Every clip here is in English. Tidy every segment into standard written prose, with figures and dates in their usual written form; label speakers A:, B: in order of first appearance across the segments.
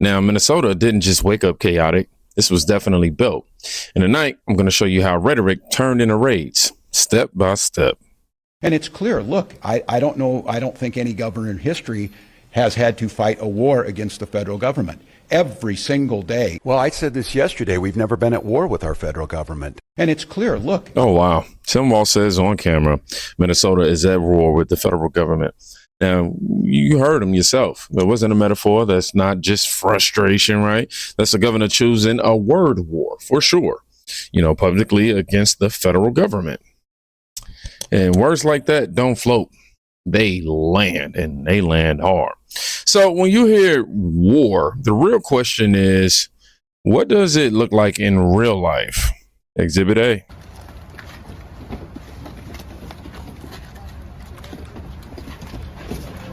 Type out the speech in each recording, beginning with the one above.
A: Now, Minnesota didn't just wake up chaotic. This was definitely built. And tonight, I'm going to show you how rhetoric turned into raids, step by step.
B: And it's clear, look, I don't think any governor in history has had to fight a war against the federal government every single day.
C: Well, I said this yesterday. We've never been at war with our federal government.
B: And it's clear, look.
A: Oh, wow. Timwall says on camera, Minnesota is at war with the federal government. Now, you heard him yourself. It wasn't a metaphor. That's not just frustration, right? That's the governor choosing a word war for sure, publicly against the federal government. And words like that don't float. They land, and they land hard. So when you hear war, the real question is, what does it look like in real life? Exhibit A.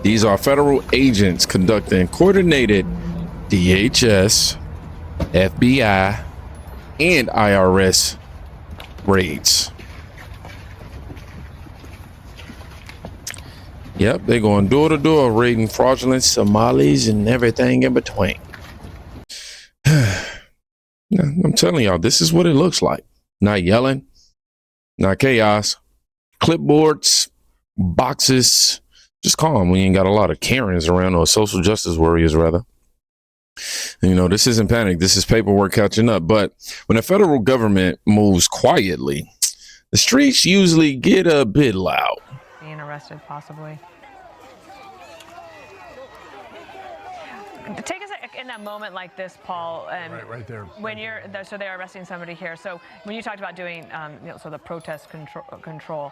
A: These are federal agents conducting coordinated DHS, FBI, and IRS raids. Yep, they're going door to door raiding fraudulent Somalis and everything in between. I'm telling y'all, this is what it looks like. Not yelling, not chaos, clipboards, boxes. Just calm. We ain't got a lot of Karens around, or social justice warriors, rather. This isn't panic. This is paperwork catching up. But when the federal government moves quietly, the streets usually get a bit loud.
D: Being arrested, possibly. Take us in a moment like this, Paul.
E: Right there.
D: When so they're arresting somebody here. So when you talked about doing, so the protest control,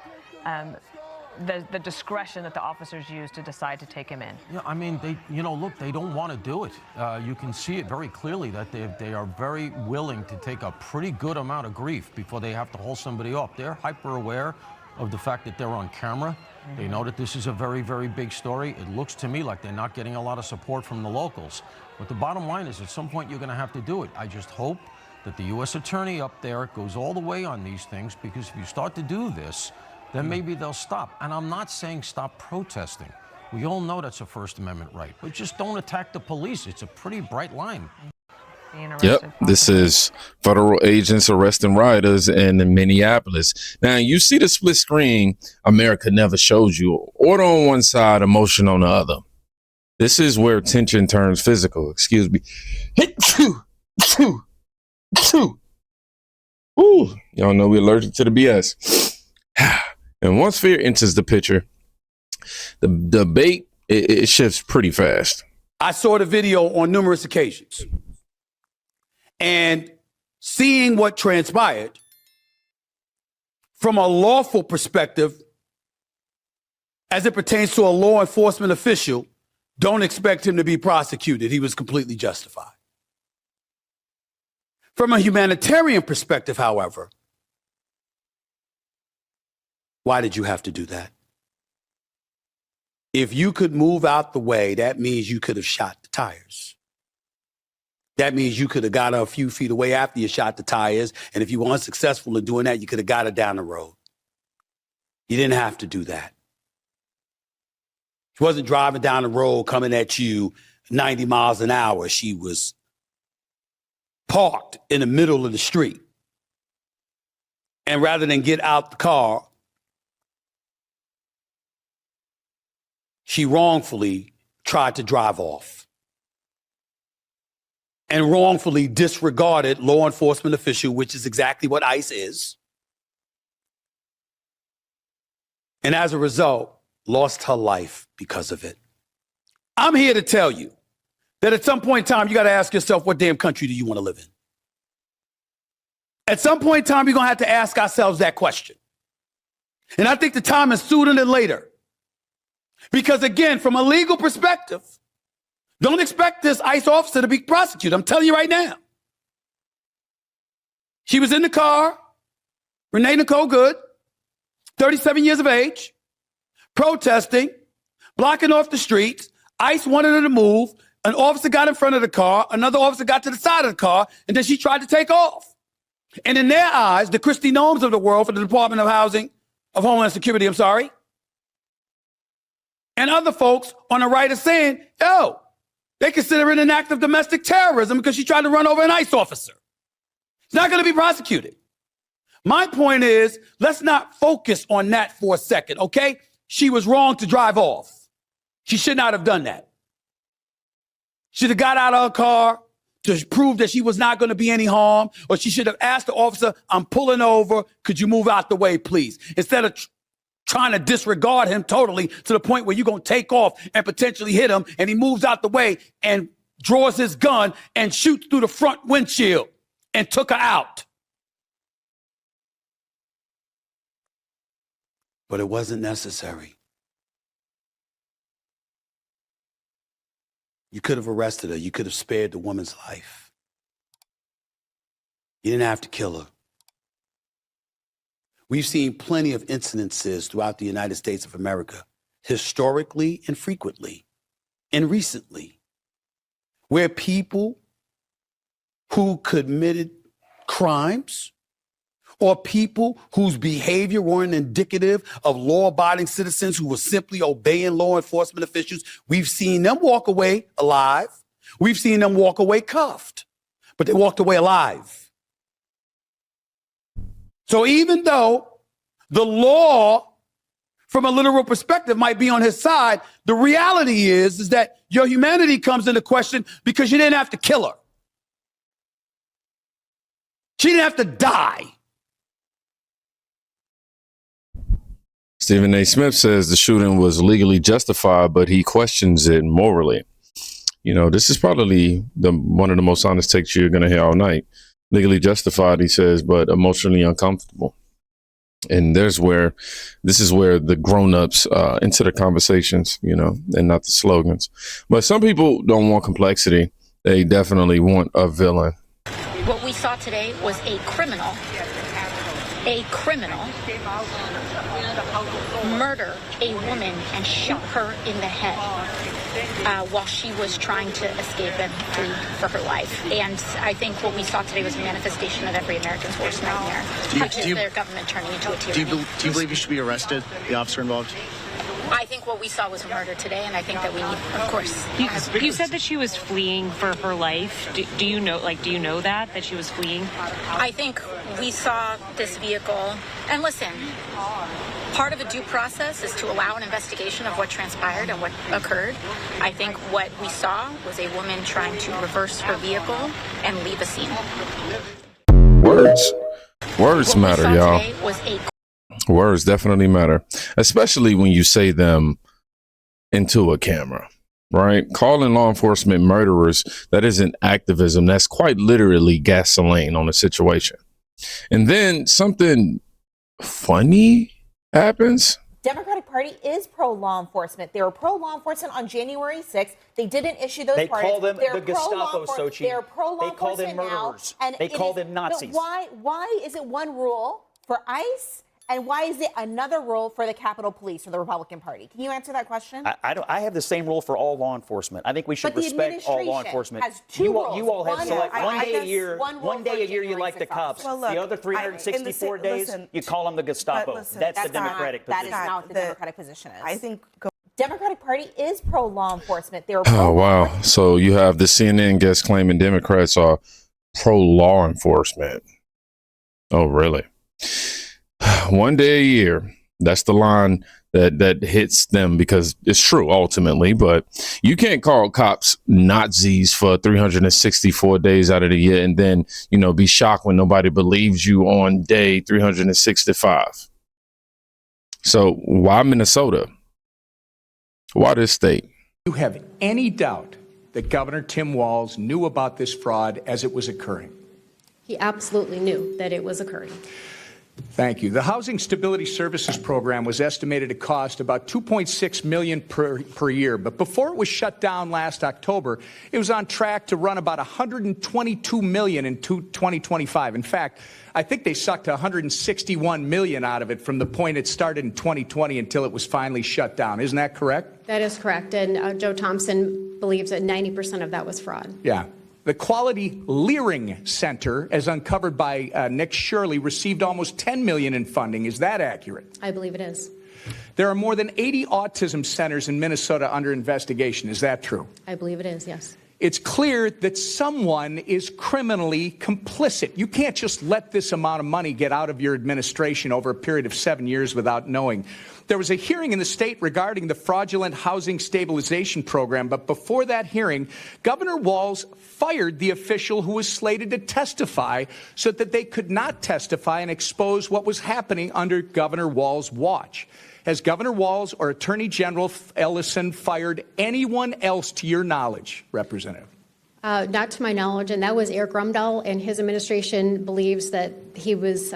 D: the discretion that the officers use to decide to take him in.
E: Yeah, I mean, look, they don't want to do it. You can see it very clearly that they are very willing to take a pretty good amount of grief before they have to hold somebody up. They're hyper aware of the fact that they're on camera. They know that this is a very, very big story. It looks to me like they're not getting a lot of support from the locals. But the bottom line is, at some point, you're going to have to do it. I just hope that the U.S. attorney up there goes all the way on these things, because if you start to do this, then maybe they'll stop. And I'm not saying stop protesting. We all know that's a First Amendment right. But just don't attack the police. It's a pretty bright line.
A: Yep, this is federal agents arresting rioters in Minneapolis. Now, you see the split screen America never showed you. Order on one side, emotion on the other. This is where tension turns physical. Excuse me. Ooh, y'all know we're allergic to the BS. And once fear enters the picture, the debate, it shifts pretty fast.
F: I saw the video on numerous occasions. And seeing what transpired from a lawful perspective, as it pertains to a law enforcement official, don't expect him to be prosecuted. He was completely justified. From a humanitarian perspective, however, why did you have to do that? If you could move out the way, that means you could have shot the tires. That means you could have got her a few feet away after you shot the tires. And if you were unsuccessful in doing that, you could have got her down the road. You didn't have to do that. She wasn't driving down the road coming at you 90 miles an hour. She was parked in the middle of the street. And rather than get out the car, she wrongfully tried to drive off and wrongfully disregarded law enforcement official, which is exactly what ICE is. And as a result, lost her life because of it. I'm here to tell you that at some point in time, you got to ask yourself, what damn country do you want to live in? At some point in time, we're going to have to ask ourselves that question. And I think the time is sooner than later. Because again, from a legal perspective, don't expect this ICE officer to be prosecuted. I'm telling you right now. She was in the car, Renee Nicole Good, 37 years of age, protesting, blocking off the streets. ICE wanted her to move. An officer got in front of the car. Another officer got to the side of the car, and then she tried to take off. And in their eyes, the Kristi Noems of the world for the Department of Homeland Security, and other folks on the right are saying, yo, They consider it an act of domestic terrorism because she tried to run over an ICE officer. It's not going to be prosecuted. My point is, let's not focus on that for a second, okay? She was wrong to drive off. She should not have done that. Should have got out of her car to prove that she was not going to be any harm, or she should have asked the officer, I'm pulling over, could you move out the way, please? Instead of trying to disregard him totally to the point where you're going to take off and potentially hit him, and he moves out the way and draws his gun and shoots through the front windshield and took her out. But it wasn't necessary. You could have arrested her. You could have spared the woman's life. You didn't have to kill her. We've seen plenty of incidences throughout the United States of America, historically and frequently, and recently, where people who committed crimes or people whose behavior weren't indicative of law-abiding citizens who were simply obeying law enforcement officials, we've seen them walk away alive. We've seen them walk away cuffed, but they walked away alive. So even though the law, from a literal perspective, might be on his side, the reality is that your humanity comes into question because you didn't have to kill her. She didn't have to die.
A: Stephen A. Smith says the shooting was legally justified, but he questions it morally. You know, this is probably one of the most honest takes you're going to hear all night. Legally justified, he says, but emotionally uncomfortable. And this is where the grown-ups enter the conversations, you know, and not the slogans. But some people don't want complexity. They definitely want a villain.
G: What we saw today was a criminal murder a woman and shot her in the head while she was trying to escape and flee for her life. And I think what we saw today was a manifestation of every American's worst nightmare, which is their government turning into a tyranny.
H: Do you believe he should be arrested, the officer involved?
G: I think what we saw was a murder today, and I think that we need, of course.
I: You said that she was fleeing for her life. Do you know that she was fleeing?
G: I think we saw this vehicle, and listen, part of a due process is to allow an investigation of what transpired and what occurred. I think what we saw was a woman trying to reverse her vehicle and leave a scene.
A: Words matter, y'all. Words definitely matter, especially when you say them into a camera, right? Calling law enforcement murderers, that isn't activism. That's quite literally gasoline on a situation. And then something funny happens.
J: Democratic Party is pro-law enforcement. They were pro-law enforcement on January 6th. They didn't issue those pardons.
K: They call them the Gestapo, Sochi.
J: They're pro-law
K: They call them murderers.
J: Now, and
K: they call them Nazis.
J: But why is it one rule for ICE? And why is it another rule for the Capitol Police or the Republican Party? Can you answer that question?
K: I have the same rule for all law enforcement. I think we should respect all law enforcement.
J: Has two rules.
K: You all have select one day a year. One day a year you like the cops.
L: Well, look,
K: the other 364 days you call them the Gestapo. That's the Democratic position.
J: That is not what the Democratic position is. I think Democratic Party is pro-law enforcement. They're
A: oh, wow. So you have the CNN guest claiming Democrats are pro-law enforcement. Oh, really? One day a year. That's the line that hits them because it's true ultimately. But you can't call cops Nazis for 364 days out of the year and then, you know, be shocked when nobody believes you on day 365. So why Minnesota? Why this state?
M: Do you have any doubt that Governor Tim Walz knew about this fraud as it was occurring?
N: He absolutely knew that it was occurring.
M: Thank you. The Housing Stability Services Program was estimated to cost about $2.6 million per year. But before it was shut down last October, it was on track to run about $122 million in 2025. In fact, I think they sucked $161 million out of it from the point it started in 2020 until it was finally shut down. Isn't that correct?
N: That is correct. And Joe Thompson believes that 90% of that was fraud.
M: Yeah. The Quality Leering Center, as uncovered by Nick Shirley, received almost $10 million in funding. Is that accurate?
N: I believe it is.
M: There are more than 80 autism centers in Minnesota under investigation. Is that true?
N: I believe it is, yes.
M: It's clear that someone is criminally complicit. You can't just let this amount of money get out of your administration over a period of 7 years without knowing. There was a hearing in the state regarding the fraudulent housing stabilization program, but before that hearing, Governor Walz fired the official who was slated to testify so that they could not testify and expose what was happening under Governor Walz's watch. Has Governor Walz or Attorney General Ellison fired anyone else to your knowledge, Representative?
N: Not to my knowledge, and that was Eric Rumdahl, and his administration believes that he was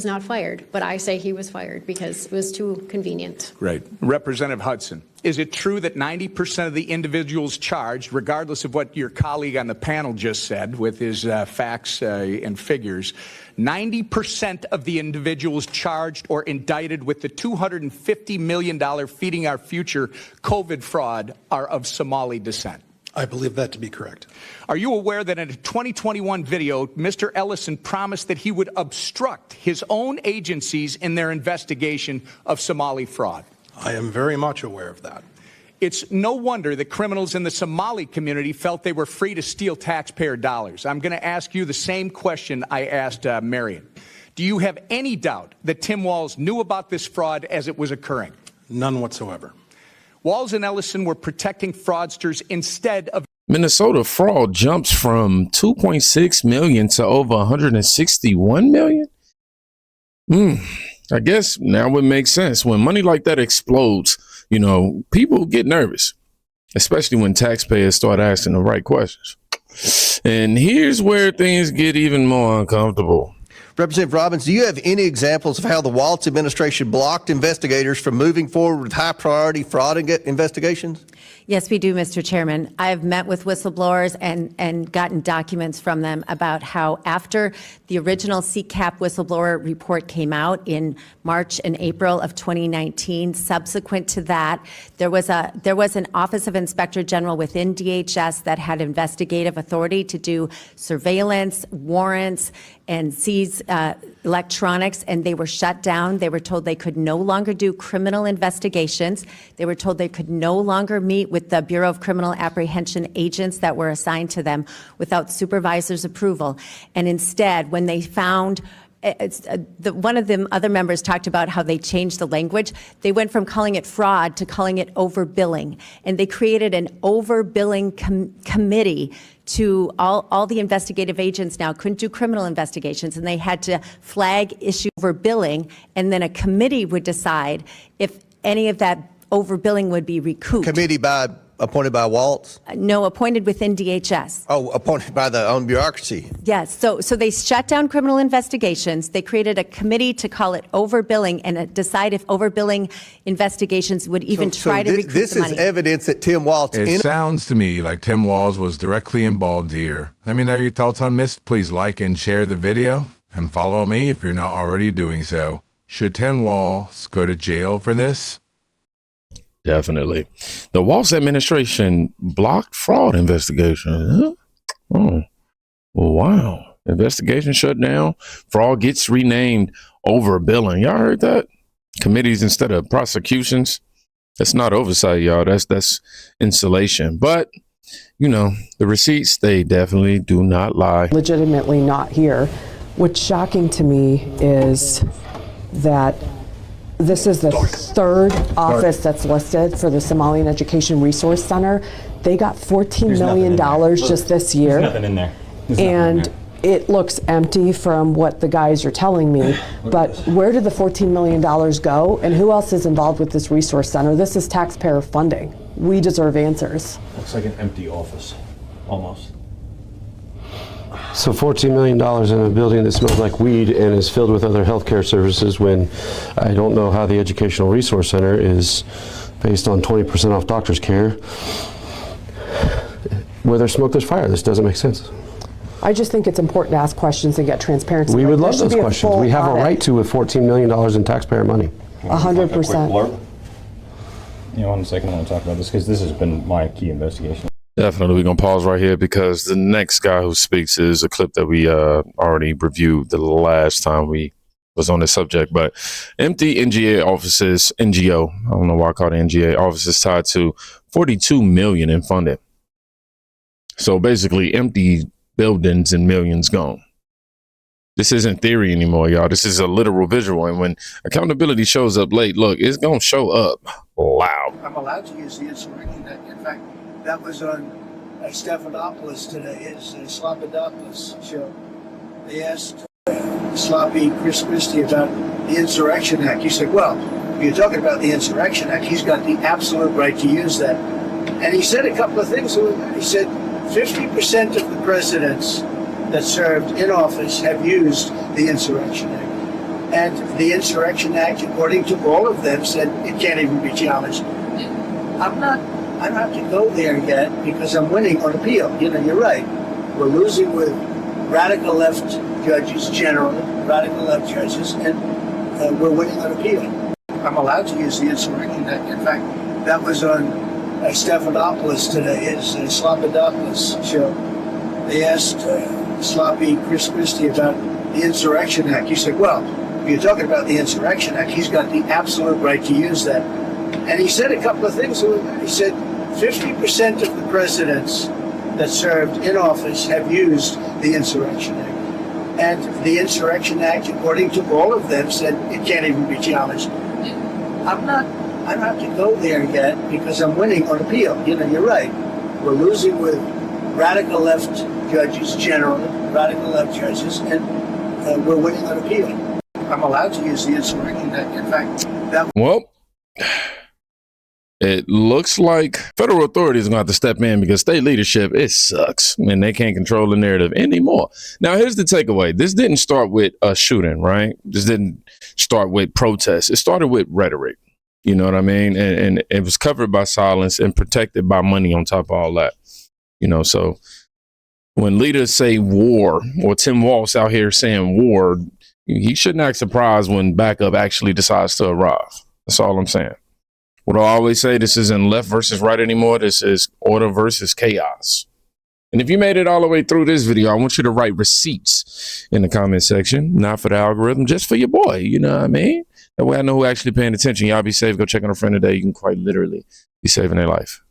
N: not fired, but I say he was fired because it was too convenient.
M: Right. Representative Hudson, is it true that 90% of the individuals charged, regardless of what your colleague on the panel just said with his facts and figures, 90% of the individuals charged or indicted with the $250 million Feeding Our Future COVID fraud are of Somali descent?
L: I believe that to be correct.
M: Are you aware that in a 2021 video, Mr. Ellison promised that he would obstruct his own agencies in their investigation of Somali fraud?
L: I am very much aware of that.
M: It's no wonder that criminals in the Somali community felt they were free to steal taxpayer dollars. I'm going to ask you the same question I asked Marion. Do you have any doubt that Tim Walz knew about this fraud as it was occurring?
L: None whatsoever.
M: Walz and Ellison were protecting fraudsters instead of...
A: Minnesota fraud jumps from 2.6 million to over 161 million. I guess now it makes sense. When money like that explodes, you know, people get nervous, especially when taxpayers start asking the right questions. And here's where things get even more uncomfortable.
O: Representative Robbins, do you have any examples of how the Walz administration blocked investigators from moving forward with high priority fraud investigations?
P: Yes, we do, Mr. Chairman. I've met with whistleblowers and gotten documents from them about how after the original CCAP whistleblower report came out in March and April of 2019, subsequent to that, there was an Office of Inspector General within DHS that had investigative authority to do surveillance, warrants, and seize electronics, and they were shut down. They were told they could no longer do criminal investigations. They were told they could no longer meet with the Bureau of Criminal Apprehension agents that were assigned to them without supervisor's approval. And instead, when they found one of the other members talked about how they changed the language. They went from calling it fraud to calling it overbilling. And they created an overbilling committee to all the investigative agents now couldn't do criminal investigations, and they had to flag issue overbilling, and then a committee would decide if any of that overbilling would be recouped.
O: Committee appointed by Walz?
P: No, appointed within DHS.
O: Oh, appointed by the own bureaucracy.
P: Yes, so they shut down criminal investigations. They created a committee to call it overbilling and decide if overbilling investigations would even try to recoup the money.
O: This is evidence that Tim Walz...
Q: It sounds to me like Tim Walz was directly involved here. Let me know your thoughts on this. Please like and share the video and follow me if you're not already doing so. Should Tim Walz go to jail for this?
A: Definitely. The Walz administration blocked fraud investigations. Huh? Oh, wow. Investigation shut down. Fraud gets renamed overbilling. Y'all heard that? Committees instead of prosecutions. That's not oversight, y'all. That's insulation. But, you know, the receipts, they definitely do not lie.
R: Legitimately not here. What's shocking to me is that this is the third office that's listed for the Somalian Education Resource Center. They got $14 million just this year.
K: There's nothing in there.
R: And it looks empty from what the guys are telling me. But where did the $14 million go? And who else is involved with this resource center? This is taxpayer funding. We deserve answers.
K: Looks like an empty office, almost.
S: So $14 million in a building that smells like weed and is filled with other healthcare services, when I don't know how the Educational Resource Center is based on 20% off doctor's care. Where there's smoke, there's fire. This doesn't make sense.
R: I just think it's important to ask questions and get transparency.
S: We would love those questions. We have a right to with $14 million in taxpayer money.
R: 100%.
K: You know, 1 second, I want to talk about this because this has been my key investigation.
A: Definitely. We're going to pause right here because the next guy who speaks is a clip that we already reviewed the last time we was on this subject, but empty NGA offices, NGO, I don't know why I call it NGA offices, tied to 42 million in funding. So basically empty buildings and millions gone. This isn't theory anymore, y'all. This is a literal visual. And when accountability shows up late, look, it's going to show up loud.
T: I'm allowed to use the Insurrection Act. In fact, that was on Stephanopoulos today, his Sloppodopoulos show. They asked sloppy Chris Christie about the Insurrection Act. He said, well, if you're talking about the Insurrection Act, he's got the absolute right to use that. And he said a couple of things. He said 50% of the presidents that served in office have used the Insurrection Act. And the Insurrection Act, according to all of them, said it can't even be challenged. I don't have to go there yet because I'm winning on appeal. You know, you're right. We're losing with radical left judges, generally, radical left judges, and we're winning on appeal. I'm allowed to use the Insurrection Act. In fact, that was on Stephanopoulos today, his Sloppodopoulos show. They asked sloppy Chris Christie about the Insurrection Act. He said, well, if you're talking about the Insurrection Act, he's got the absolute right to use that. And he said a couple of things. He said 50% of the presidents that served in office have used the Insurrection Act. And the Insurrection Act, according to all of them, said it can't even be challenged. I don't have to go there yet because I'm winning on appeal. You know, you're right. We're losing with radical left judges, generally, radical left judges, and we're winning on appeal. I'm allowed to use the Insurrection Act. In fact, that...
A: Well, it looks like federal authorities are going to have to step in because state leadership, it sucks and they can't control the narrative anymore. Now, here's the takeaway. This didn't start with a shooting, right? This didn't start with protests. It started with rhetoric. You know what I mean? And it was covered by silence and protected by money on top of all that. You know, so when leaders say war, or Tim Walz out here saying war, he shouldn't act surprised when backup actually decides to arrive. That's all I'm saying. What I always say, this isn't left versus right anymore. This is order versus chaos. And if you made it all the way through this video, I want you to write receipts in the comment section, not for the algorithm, just for your boy. You know what I mean? That way I know who actually paying attention. Y'all be safe. Go check on a friend today. You can quite literally be saving their life.